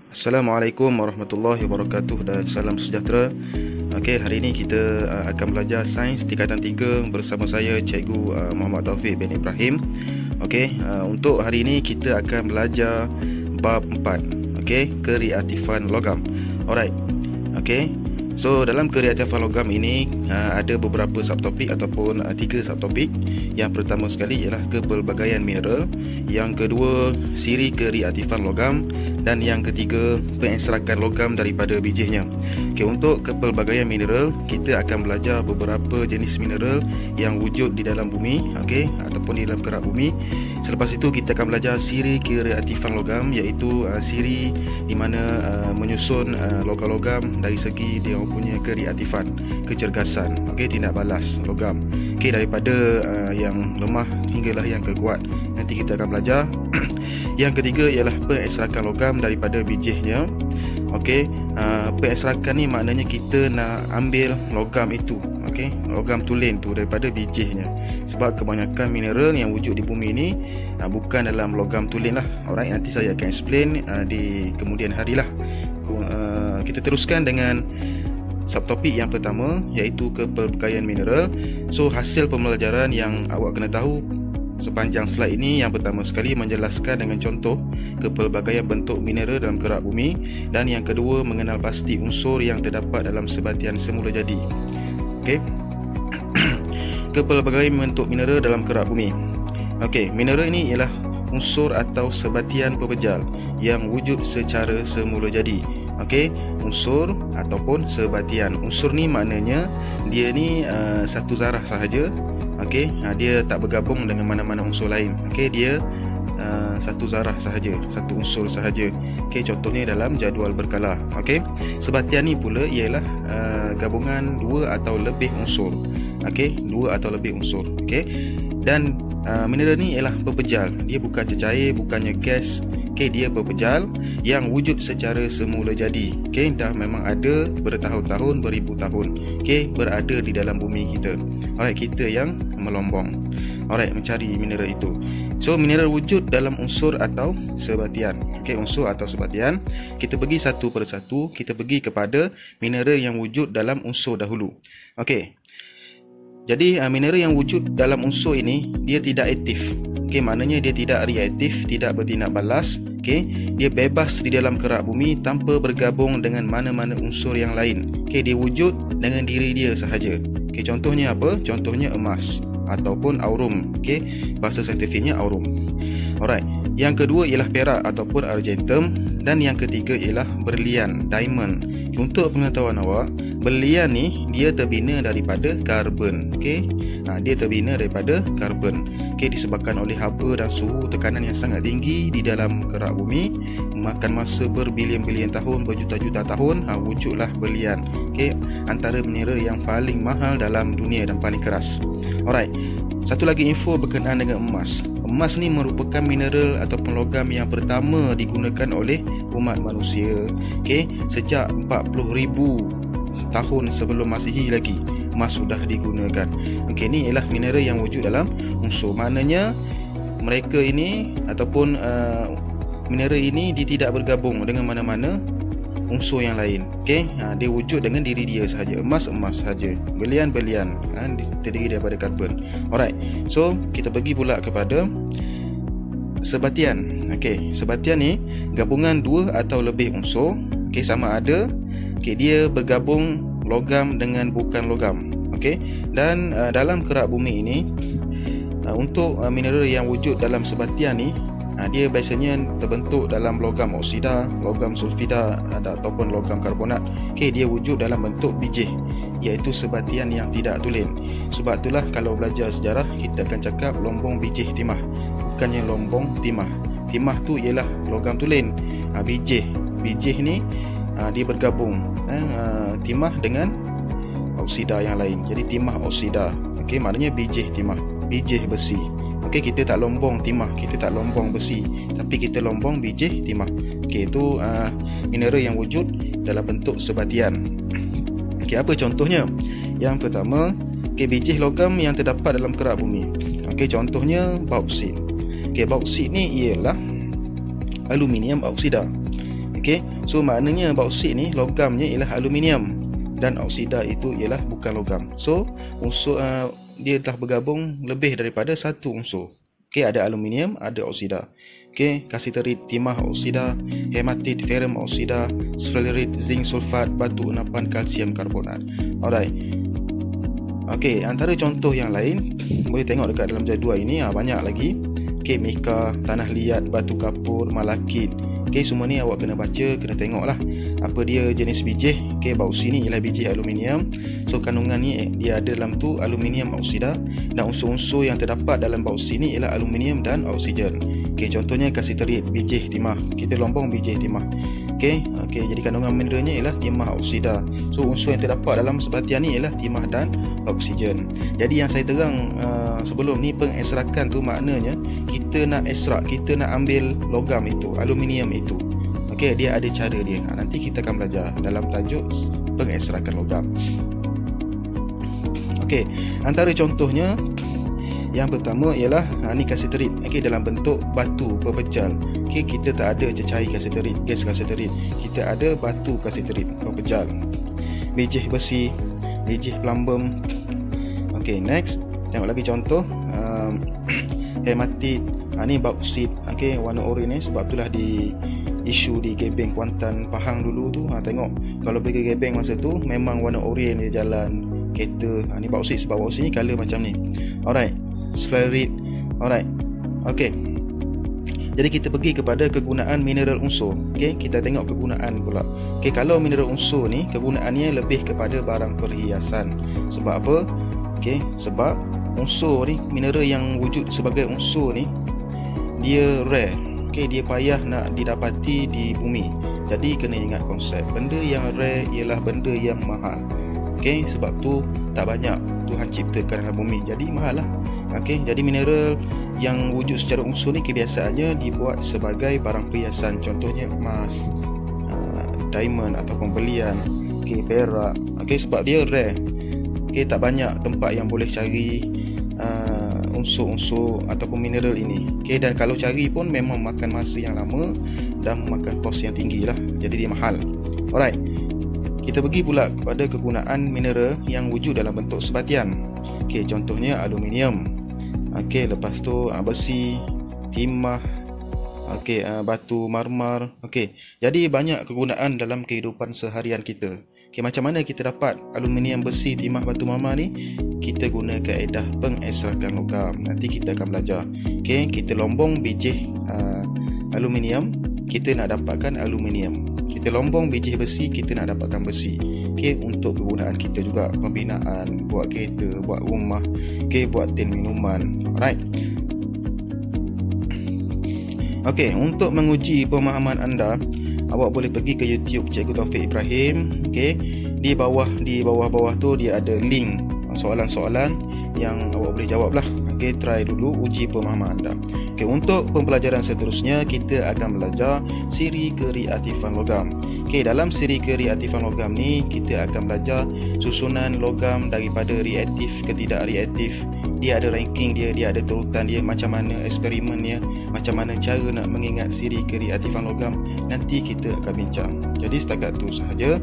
Assalamualaikum warahmatullahi wabarakatuh dan salam sejahtera. Okey, hari ini kita akan belajar sains tingkatan 3 bersama saya Cikgu Muhammad Taufik bin Ibrahim. Okey, untuk hari ini kita akan belajar bab 4. Okey, kereaktifan logam. Alright. Okey. So dalam kereaktifan logam ini ada beberapa subtopik ataupun 3 subtopik. Yang pertama sekali ialah kepelbagaian mineral, yang kedua siri kereaktifan logam, dan yang ketiga pengeksrakan logam daripada bijihnya. Okey, untuk kepelbagaian mineral kita akan belajar beberapa jenis mineral yang wujud di dalam bumi, okey, ataupun di dalam kerak bumi. Selepas itu kita akan belajar siri kereaktifan logam, iaitu siri di mana menyusun logam-logam dari segi dia punya kereaktifan, kecergasan, okey, tindak balas logam, okey, daripada yang lemah hinggalah yang kekuat. Nanti kita akan belajar. Yang ketiga ialah pengeksrakan logam daripada bijihnya. Okey, pengeksrakan ni maknanya kita nak ambil logam itu, okey, logam tulen tu daripada bijihnya. Sebab kebanyakan mineral yang wujud di bumi ni bukan dalam logam tulen lah. Alright, nanti saya akan explain di kemudian hari lah. Kita teruskan dengan subtopik yang pertama, iaitu kepelbagaian mineral. So hasil pembelajaran yang awak kena tahu sepanjang slide ini, yang pertama sekali menjelaskan dengan contoh kepelbagaian bentuk mineral dalam kerak bumi, dan yang kedua mengenal pasti unsur yang terdapat dalam sebatian semula jadi. Okey. Kepelbagaian bentuk mineral dalam kerak bumi. Okey, mineral ini ialah unsur atau sebatian pepejal yang wujud secara semula jadi. Okey, unsur ataupun sebatian. Unsur ni maknanya dia ni satu zarah sahaja. Okey, dia tak bergabung dengan mana-mana unsur lain. Okey, dia satu zarah sahaja, satu unsur sahaja. Okey, contohnya dalam jadual berkala. Okey, sebatian ni pula ialah gabungan dua atau lebih unsur. Okey, dua atau lebih unsur. Okey, dan mineral ni ialah pepejal. Dia bukan cecair, bukannya gas. Okey, dia pepejal yang wujud secara semula jadi. Okey, dah memang ada bertahun-tahun, beribu tahun. Okey, berada di dalam bumi kita. Alright, kita yang melombong. Alright, mencari mineral itu. So, mineral wujud dalam unsur atau sebatian. Okey, unsur atau sebatian. Kita pergi satu persatu. Kita pergi kepada mineral yang wujud dalam unsur dahulu. Okey. Jadi mineral yang wujud dalam unsur ini dia tidak aktif. Okey, maknanya dia tidak reaktif, tidak bertindak balas. Okey, dia bebas di dalam kerak bumi tanpa bergabung dengan mana-mana unsur yang lain. Okey, dia wujud dengan diri dia sahaja. Okey, contohnya apa? Contohnya emas ataupun aurum. Okey, bahasa saintifiknya aurum. Alright. Yang kedua ialah perak ataupun argentum, dan yang ketiga ialah berlian, diamond. Untuk pengetahuan awak, berlian ni dia terbina daripada karbon. Okey, dia terbina daripada karbon. Okey, disebabkan oleh haba dan suhu tekanan yang sangat tinggi di dalam kerak bumi, memakan masa berbilion-bilion tahun, berjuta-juta tahun, wujudlah berlian. Okey, antara mineral yang paling mahal dalam dunia dan paling keras. Alright. Satu lagi info berkenaan dengan emas. Emas ni merupakan mineral ataupun logam yang pertama digunakan oleh umat manusia. Okey, sejak 40,000 tahun sebelum Masihi lagi emas sudah digunakan. Okey, ni ialah mineral yang wujud dalam unsur. Maknanya mereka ini ataupun mineral ini dia tidak bergabung dengan mana-mana unsur yang lain. Okey, dia wujud dengan diri dia sahaja. Emas sahaja, berlian terdiri daripada karbon. Alright, so kita pergi pula kepada sebatian. Okey, sebatian ni gabungan dua atau lebih unsur. Okey, sama ada dia bergabung logam dengan bukan logam. Okey, dan dalam kerak bumi ini untuk mineral yang wujud dalam sebatian ni, dia biasanya terbentuk dalam logam oksida, logam sulfida ataupun logam karbonat. Okey, dia wujud dalam bentuk bijih, iaitu sebatian yang tidak tulen. Sebab itulah kalau belajar sejarah kita akan cakap lombong bijih timah, bukannya lombong timah. Timah tu ialah logam tulen. Bijih ni dia bergabung timah dengan oksida yang lain. Jadi timah oksida. Okey, maknanya bijih timah, bijih besi. Okey, kita tak lombong timah, kita tak lombong besi, tapi kita lombong bijih timah. Okey, itu mineral yang wujud dalam bentuk sebatian. Okey, apa contohnya? Yang pertama, bijih logam yang terdapat dalam kerak bumi. Okey, contohnya bauksit. Okey, bauksit ni ialah aluminium oksida. Okey, so maknanya bauksit ni logamnya ialah aluminium dan oksida itu ialah bukan logam. So unsur dia telah bergabung lebih daripada satu unsur. Okey, ada aluminium, ada oksida. Okey, kasiterit, timah oksida, hematit, ferrum oksida, sfalerit, zinc sulfat, batu enapan, kalsium karbonat. Alright. Okey, antara contoh yang lain boleh tengok dekat dalam jadual ini, banyak lagi. Okey, mica, tanah liat, batu kapur, malakit. Okey, semua ni awak kena baca, kena tengoklah apa dia jenis biji. Okey, bauksit ni ialah biji aluminium. So kandungan ni dia ada dalam tu aluminium oksida, dan unsur-unsur yang terdapat dalam bauksit ni ialah aluminium dan oksigen. Okey, contohnya kasiterit, biji timah. Kita lombong biji timah. Okey, jadi kandungan mineralnya ialah timah oksida. So unsur yang terdapat dalam sebatian ni ialah timah dan oksigen. Jadi yang saya terang sebelum ni, pengeksrakan tu maknanya kita nak ekstrak, kita nak ambil logam itu, aluminium itu. Okey, dia ada cara dia. Nanti kita akan belajar dalam tajuk pengeksrakan logam. Okey, antara contohnya yang pertama ialah ni kasiterit. Okey, dalam bentuk batu berpejal. Okey, kita tak ada cecair kasiterit, gas kasiterit. Kita ada batu kasiterit berpejal. Biji besi, biji plumbum. Okey, next. Tengok lagi contoh. Hematit. Ni bauksit. Okey, warna oranye ni sebab itulah di isu di Gebeng Kuantan Pahang dulu tu. Tengok kalau pergi Gebeng masa tu memang warna oranye dia jalan kereta. Ni bauksit sebab bauksit ni color macam ni. Alright. Sfalerit. Alright. Okey. Jadi kita pergi kepada kegunaan mineral unsur. Okey, kita tengok kegunaan pula. Okey, kalau mineral unsur ni kegunaannya lebih kepada barang perhiasan. Sebab apa? Okey, sebab unsur ni, mineral yang wujud sebagai unsur ni dia rare. Okey, dia payah nak didapati di bumi. Jadi kena ingat konsep, benda yang rare ialah benda yang mahal. Okey, sebab tu tak banyak Tuhan ciptakan dalam bumi, jadi mahal lah. Okey, jadi mineral yang wujud secara unsur ni kebiasaannya dibuat sebagai barang perhiasan. Contohnya emas, diamond ataupun belian, okey, perak. Okey, sebab dia rare. Okey, tak banyak tempat yang boleh cari unsur-unsur ataupun mineral ini. Okey, dan kalau cari pun memang makan masa yang lama dan makan kos yang tinggi lah. Jadi dia mahal. Alright. Kita pergi pula kepada kegunaan mineral yang wujud dalam bentuk sebatian. Okey, contohnya aluminium. Okey, lepas tu besi, timah, okey, batu marmar. Okey, jadi banyak kegunaan dalam kehidupan seharian kita. Okey, macam mana kita dapat aluminium, besi, timah, batu marmar ni? Kita guna kaedah pengeksrakan logam. Nanti kita akan belajar. Okey, kita lombong biji aluminium, kita nak dapatkan aluminium. Kita lombong biji besi, kita nak dapatkan besi. Okey, untuk kegunaan kita juga, pembinaan, buat kereta, buat rumah, okey, buat tin minuman. Alright. Okey, untuk menguji pemahaman anda, awak boleh pergi ke YouTube Cikgu Taufik Ibrahim. Okey, di bawah tu dia ada link soalan-soalan yang awak boleh jawab lah. Okey, try dulu uji pemahaman anda. Okey, untuk pembelajaran seterusnya kita akan belajar siri kereaktifan logam. Okey, dalam siri kereaktifan logam ni kita akan belajar susunan logam daripada reaktif ke tidak reaktif. Dia ada ranking dia ada turutan dia, macam mana eksperimennya, macam mana cara nak mengingat siri kereaktifan logam. Nanti kita akan bincang. Jadi setakat tu sahaja.